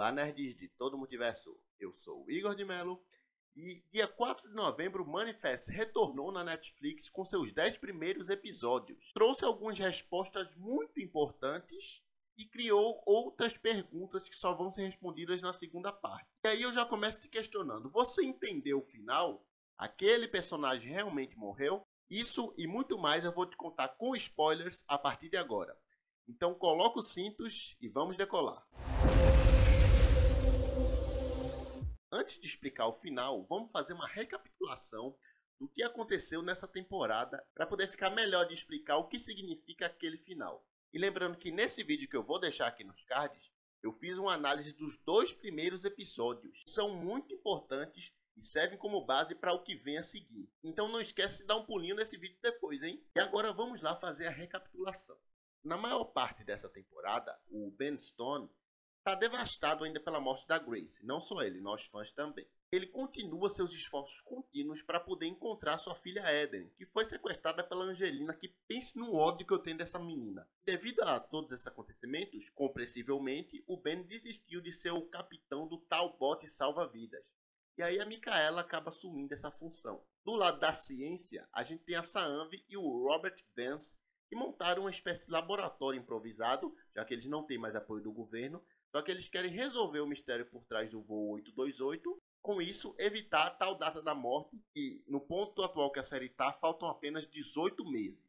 Olá, nerds de todo o multiverso. Eu sou o Igor de Mello e dia 4 de novembro Manifest retornou na Netflix com seus 10 primeiros episódios. Trouxe algumas respostas muito importantes e criou outras perguntas que só vão ser respondidas na segunda parte. E aí eu já começo te questionando, você entendeu o final? Aquele personagem realmente morreu? Isso e muito mais eu vou te contar com spoilers a partir de agora. Então coloca os cintos e vamos decolar. Antes de explicar o final, vamos fazer uma recapitulação do que aconteceu nessa temporada para poder ficar melhor de explicar o que significa aquele final. E lembrando que nesse vídeo que eu vou deixar aqui nos cards, eu fiz uma análise dos 2 primeiros episódios. São muito importantes e servem como base para o que vem a seguir. Então não esquece de dar um pulinho nesse vídeo depois, hein? E agora vamos lá fazer a recapitulação. Na maior parte dessa temporada, o Ben Stone está devastado ainda pela morte da Grace. Não só ele, nós fãs também. Ele continua seus esforços contínuos para poder encontrar sua filha Eden, que foi sequestrada pela Angelina, que pense no ódio que eu tenho dessa menina. Devido a todos esses acontecimentos, compreensivelmente, o Ben desistiu de ser o capitão do tal bote salva-vidas. E aí a Micaela acaba assumindo essa função. Do lado da ciência, a gente tem a Saanvi e o Robert Vance, que montaram uma espécie de laboratório improvisado, já que eles não têm mais apoio do governo, só que eles querem resolver o mistério por trás do voo 828, com isso evitar a tal data da morte, e no ponto atual que a série está, faltam apenas 18 meses.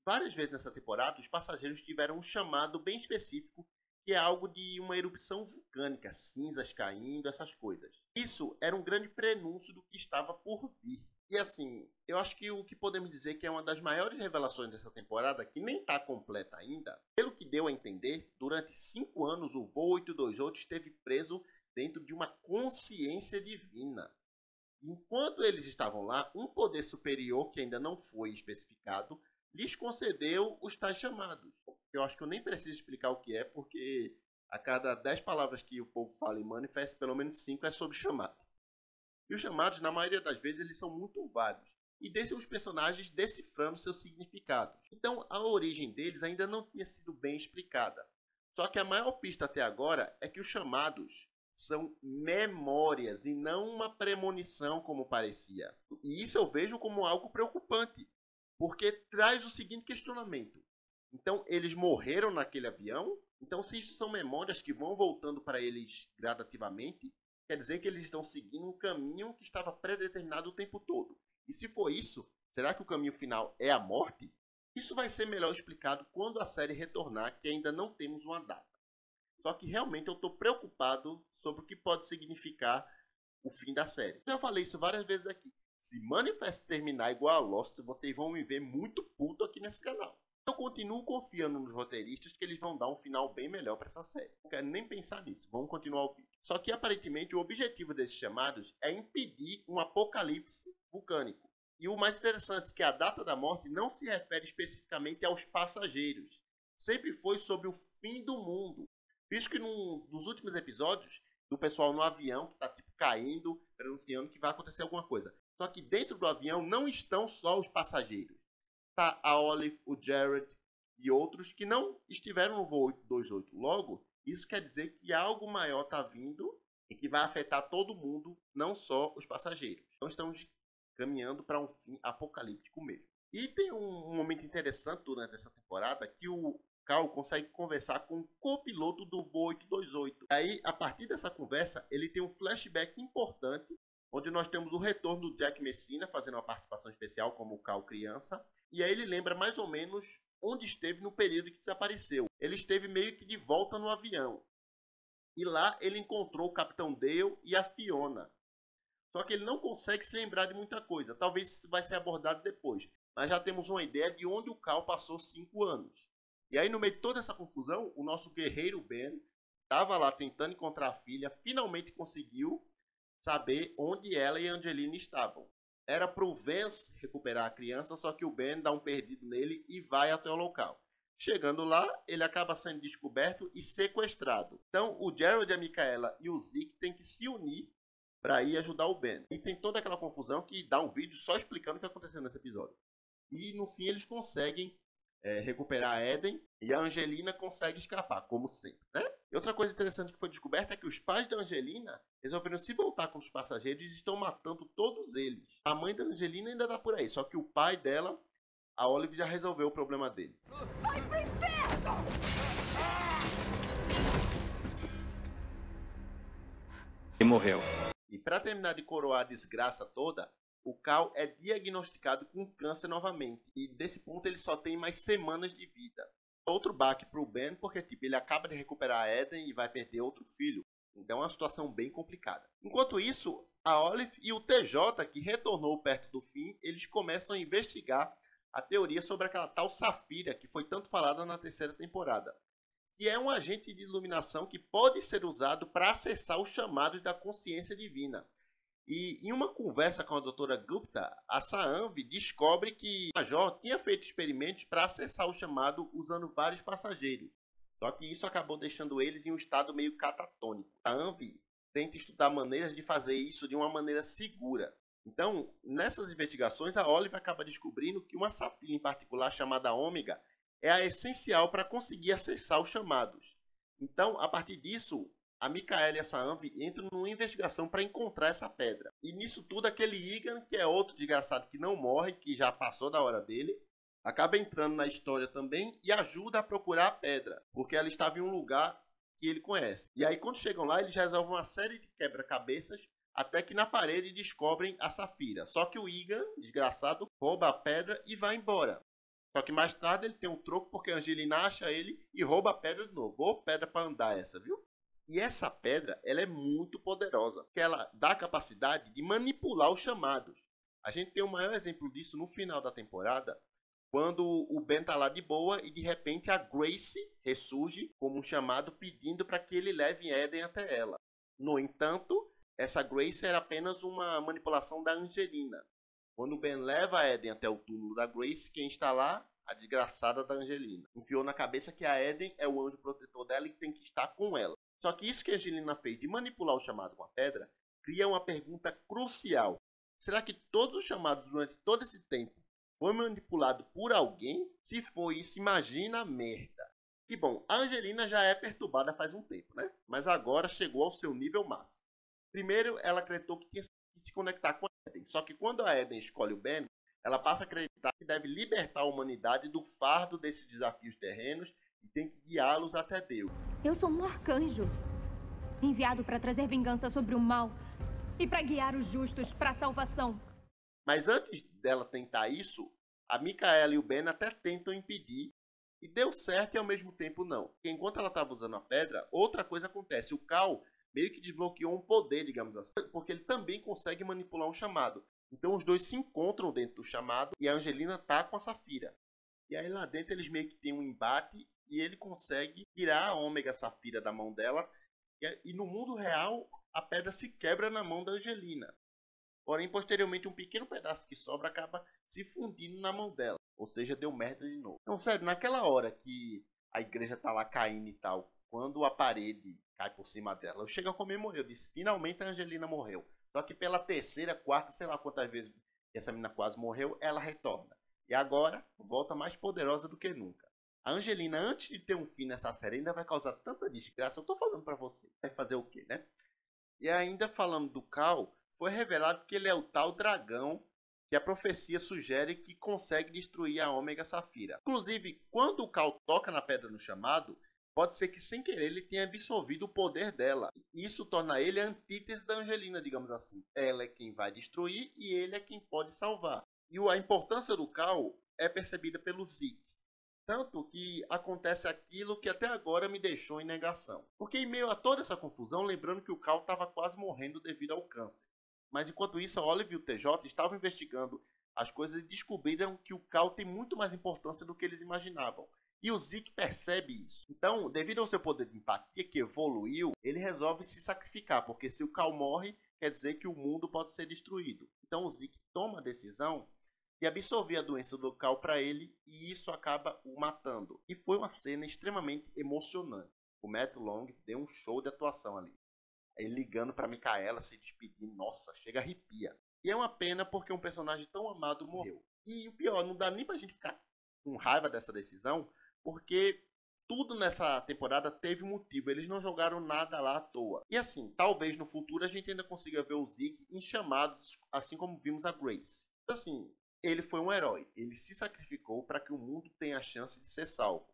Várias vezes nessa temporada, os passageiros tiveram um chamado bem específico, que é algo de uma erupção vulcânica, cinzas caindo, essas coisas. Isso era um grande prenúncio do que estava por vir. E assim, eu acho que o que podemos dizer que é uma das maiores revelações dessa temporada, que nem está completa ainda, pelo que deu a entender, durante 5 anos o voo 828 esteve preso dentro de uma consciência divina. Enquanto eles estavam lá, um poder superior, que ainda não foi especificado, lhes concedeu os tais chamados. Eu acho que eu nem preciso explicar o que é, porque a cada 10 palavras que o povo fala em Manifest, pelo menos 5 é sobre chamado. E os chamados, na maioria das vezes, eles são muito vagos e deixam os personagens decifrando seus significados. Então, a origem deles ainda não tinha sido bem explicada. Só que a maior pista até agora é que os chamados são memórias e não uma premonição como parecia. E isso eu vejo como algo preocupante, porque traz o seguinte questionamento. Então, eles morreram naquele avião? Então, se isso são memórias que vão voltando para eles gradativamente, quer dizer que eles estão seguindo um caminho que estava predeterminado o tempo todo. E se for isso, será que o caminho final é a morte? Isso vai ser melhor explicado quando a série retornar, que ainda não temos uma data. Só que realmente eu estou preocupado sobre o que pode significar o fim da série. Já falei isso várias vezes aqui. Se Manifest terminar igual a Lost, vocês vão me ver muito puto aqui nesse canal. Eu continuo confiando nos roteiristas que eles vão dar um final bem melhor para essa série. Não quero nem pensar nisso, vamos continuar o vídeo. Só que aparentemente o objetivo desses chamados é impedir um apocalipse vulcânico. E o mais interessante é que a data da morte não se refere especificamente aos passageiros. Sempre foi sobre o fim do mundo. Visto que nos últimos episódios, do pessoal no avião que está tipo caindo, anunciando que vai acontecer alguma coisa. Só que dentro do avião não estão só os passageiros. Tá a Olive, o Jared e outros que não estiveram no voo 828. Logo, isso quer dizer que algo maior está vindo e que vai afetar todo mundo, não só os passageiros. Então estamos caminhando para um fim apocalíptico mesmo. E tem um momento interessante durante essa temporada que o Cal consegue conversar com o copiloto do voo 828. Aí, a partir dessa conversa, ele tem um flashback importante, onde nós temos o retorno do Jack Messina fazendo uma participação especial como o Cal criança. E aí ele lembra mais ou menos onde esteve no período que desapareceu. Ele esteve meio que de volta no avião. E lá ele encontrou o Capitão Dale e a Fiona. Só que ele não consegue se lembrar de muita coisa. Talvez isso vai ser abordado depois. Mas já temos uma ideia de onde o Cal passou 5 anos. E aí no meio de toda essa confusão, o nosso guerreiro Ben estava lá tentando encontrar a filha. Finalmente conseguiu saber onde ela e a Angelina estavam. Era para o Vance recuperar a criança, só que o Ben dá um perdido nele e vai até o local. Chegando lá, ele acaba sendo descoberto e sequestrado. Então, o Jared, a Micaela e o Zeke têm que se unir para ir ajudar o Ben. E tem toda aquela confusão que dá um vídeo só explicando o que aconteceu nesse episódio. E no fim eles conseguem recuperar a Eden e a Angelina consegue escapar, como sempre, né? E outra coisa interessante que foi descoberta é que os pais da Angelina resolveram se voltar com os passageiros e estão matando todos eles. A mãe da Angelina ainda tá por aí, só que o pai dela, a Olive, já resolveu o problema dele. Vai pro inferno! E morreu. E para terminar de coroar a desgraça toda, o Cal é diagnosticado com câncer novamente. E desse ponto ele só tem mais semanas de vida. Outro baque pro Ben, porque tipo, ele acaba de recuperar a Eden e vai perder outro filho. Então é uma situação bem complicada. Enquanto isso, a Olive e o TJ, que retornou perto do fim, eles começam a investigar a teoria sobre aquela tal Safira que foi tanto falada na terceira temporada. Que é um agente de iluminação que pode ser usado para acessar os chamados da consciência divina. E em uma conversa com a doutora Gupta, a Saanvi descobre que o Major tinha feito experimentos para acessar o chamado usando vários passageiros. Só que isso acabou deixando eles em um estado meio catatônico. A Saanvi tenta estudar maneiras de fazer isso de uma maneira segura. Então, nessas investigações, a Olive acaba descobrindo que uma safira em particular chamada Ômega é a essencial para conseguir acessar os chamados. Então, a partir disso, a Micaela e a Saanvi entram numa investigação para encontrar essa pedra. E nisso tudo, aquele Egan, que é outro desgraçado que não morre, que já passou da hora dele, acaba entrando na história também e ajuda a procurar a pedra, porque ela estava em um lugar que ele conhece. E aí, quando chegam lá, eles resolvem uma série de quebra-cabeças, até que na parede descobrem a Safira. Só que o Egan, desgraçado, rouba a pedra e vai embora. Só que mais tarde ele tem um troco porque a Angelina acha ele e rouba a pedra de novo. Ô, pedra para andar essa, viu? E essa pedra, ela é muito poderosa, porque ela dá a capacidade de manipular os chamados. A gente tem o maior exemplo disso no final da temporada, quando o Ben tá lá de boa e de repente a Grace ressurge como um chamado pedindo para que ele leve Eden até ela. No entanto, essa Grace era apenas uma manipulação da Angelina. Quando o Ben leva a Eden até o túmulo da Grace, quem está lá? A desgraçada da Angelina. Enfiou na cabeça que a Eden é o anjo protetor dela e tem que estar com ela. Só que isso que a Angelina fez de manipular o chamado com a pedra cria uma pergunta crucial. Será que todos os chamados durante todo esse tempo foi manipulado por alguém? Se foi isso, imagina a merda. E bom, a Angelina já é perturbada faz um tempo, né? Mas agora chegou ao seu nível máximo. Primeiro, ela acreditou que tinha que se conectar com a Eden. Só que quando a Eden escolhe o Ben, ela passa a acreditar que deve libertar a humanidade do fardo desses desafios terrenos e tem que guiá-los até Deus. Eu sou um arcanjo, enviado para trazer vingança sobre o mal e para guiar os justos para a salvação. Mas antes dela tentar isso, a Micaela e o Ben até tentam impedir, e deu certo e ao mesmo tempo não. Porque enquanto ela estava usando a pedra, outra coisa acontece. O Cal meio que desbloqueou um poder, digamos assim, porque ele também consegue manipular um chamado. Então os dois se encontram dentro do chamado e a Angelina tá com a Safira. E aí lá dentro eles meio que tem um embate e ele consegue tirar a Ômega Safira da mão dela. E no mundo real a pedra se quebra na mão da Angelina. Porém, posteriormente, um pequeno pedaço que sobra acaba se fundindo na mão dela. Ou seja, deu merda de novo. Então, sério, naquela hora que a igreja tá lá caindo e tal, quando a parede cai por cima dela, eu chego a comemorar. Eu disse, finalmente a Angelina morreu. Só que pela terceira, quarta, sei lá quantas vezes essa menina quase morreu, ela retorna. E agora, volta mais poderosa do que nunca. A Angelina, antes de ter um fim nessa série, ainda vai causar tanta desgraça. Eu tô falando pra você. Vai fazer o quê, né? E ainda falando do Cal, foi revelado que ele é o tal dragão que a profecia sugere que consegue destruir a Ômega Safira. Inclusive, quando o Cal toca na pedra no chamado, pode ser que sem querer ele tenha absorvido o poder dela. Isso torna ele a antítese da Angelina, digamos assim. Ela é quem vai destruir e ele é quem pode salvar. E a importância do Cal é percebida pelo Zeke. Tanto que acontece aquilo que até agora me deixou em negação. Porque em meio a toda essa confusão, lembrando que o Cal estava quase morrendo devido ao câncer. Mas enquanto isso, a Olive e o TJ estavam investigando as coisas e descobriram que o Cal tem muito mais importância do que eles imaginavam. E o Zeke percebe isso. Então, devido ao seu poder de empatia que evoluiu, ele resolve se sacrificar. Porque se o Cal morre, quer dizer que o mundo pode ser destruído. Então o Zeke toma a decisão de absorver a doença do Cal para ele e isso acaba o matando. E foi uma cena extremamente emocionante. O Matt Long deu um show de atuação ali. Ele ligando para Micaela, se despedindo. Nossa, chega a arrepia. E é uma pena porque um personagem tão amado morreu. E o pior, não dá nem pra gente ficar com raiva dessa decisão, porque tudo nessa temporada teve motivo, eles não jogaram nada lá à toa. E assim, talvez no futuro a gente ainda consiga ver o Zeke em chamados, assim como vimos a Grace. Assim, ele foi um herói, ele se sacrificou para que o mundo tenha a chance de ser salvo.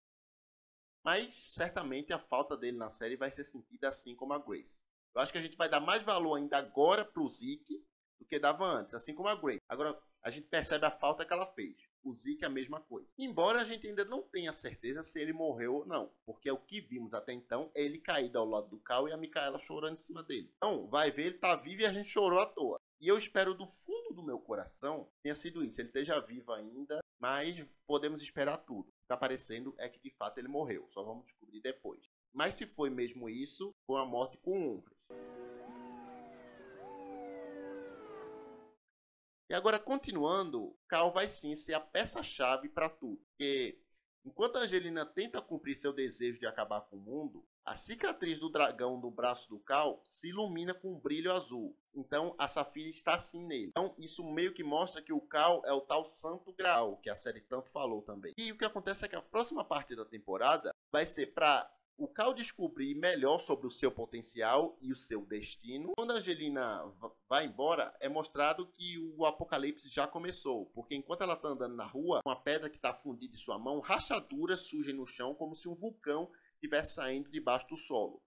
Mas certamente a falta dele na série vai ser sentida assim como a Grace. Eu acho que a gente vai dar mais valor ainda agora pro Zeke do que dava antes, assim como a Grace. Agora, a gente percebe a falta que ela fez. O Zeke é a mesma coisa. Embora a gente ainda não tenha certeza se ele morreu ou não. Porque o que vimos até então é ele caído ao lado do Cal e a Micaela chorando em cima dele. Então, vai ver, ele tá vivo e a gente chorou à toa. E eu espero do fundo do meu coração que tenha sido isso. Ele esteja vivo ainda, mas podemos esperar tudo. O que tá parecendo é que de fato ele morreu. Só vamos descobrir depois. Mas se foi mesmo isso, foi uma morte com honras. E agora, continuando, Cal vai sim ser a peça-chave para tudo. Porque enquanto a Angelina tenta cumprir seu desejo de acabar com o mundo, a cicatriz do dragão no braço do Cal se ilumina com um brilho azul. Então a Saphira está assim nele. Então isso meio que mostra que o Cal é o tal Santo Graal, que a série tanto falou também. E o que acontece é que a próxima parte da temporada vai ser para o Cal descobrir melhor sobre o seu potencial e o seu destino. Quando a Angelina vai embora, é mostrado que o apocalipse já começou. Porque enquanto ela está andando na rua, uma pedra que está fundida em sua mão, rachaduras surgem no chão como se um vulcão estivesse saindo debaixo do solo.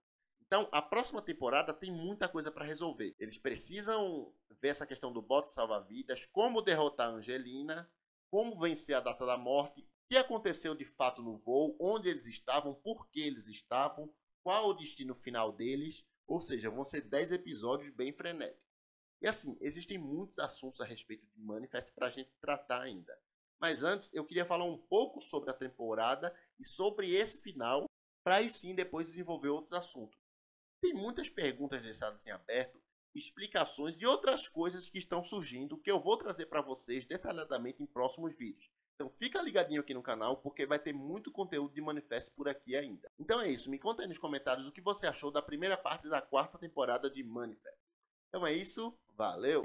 Então, a próxima temporada tem muita coisa para resolver. Eles precisam ver essa questão do bote salva-vidas, como derrotar a Angelina, como vencer a data da morte, o que aconteceu de fato no voo, onde eles estavam, por que eles estavam, qual o destino final deles. Ou seja, vão ser 10 episódios bem frenéticos. E assim, existem muitos assuntos a respeito de Manifest para a gente tratar ainda. Mas antes, eu queria falar um pouco sobre a temporada e sobre esse final, para aí sim depois desenvolver outros assuntos. Tem muitas perguntas deixadas em aberto, explicações e outras coisas que estão surgindo que eu vou trazer para vocês detalhadamente em próximos vídeos. Então fica ligadinho aqui no canal porque vai ter muito conteúdo de Manifest por aqui ainda. Então é isso, me conta aí nos comentários o que você achou da primeira parte da 4ª temporada de Manifest. Então é isso, valeu!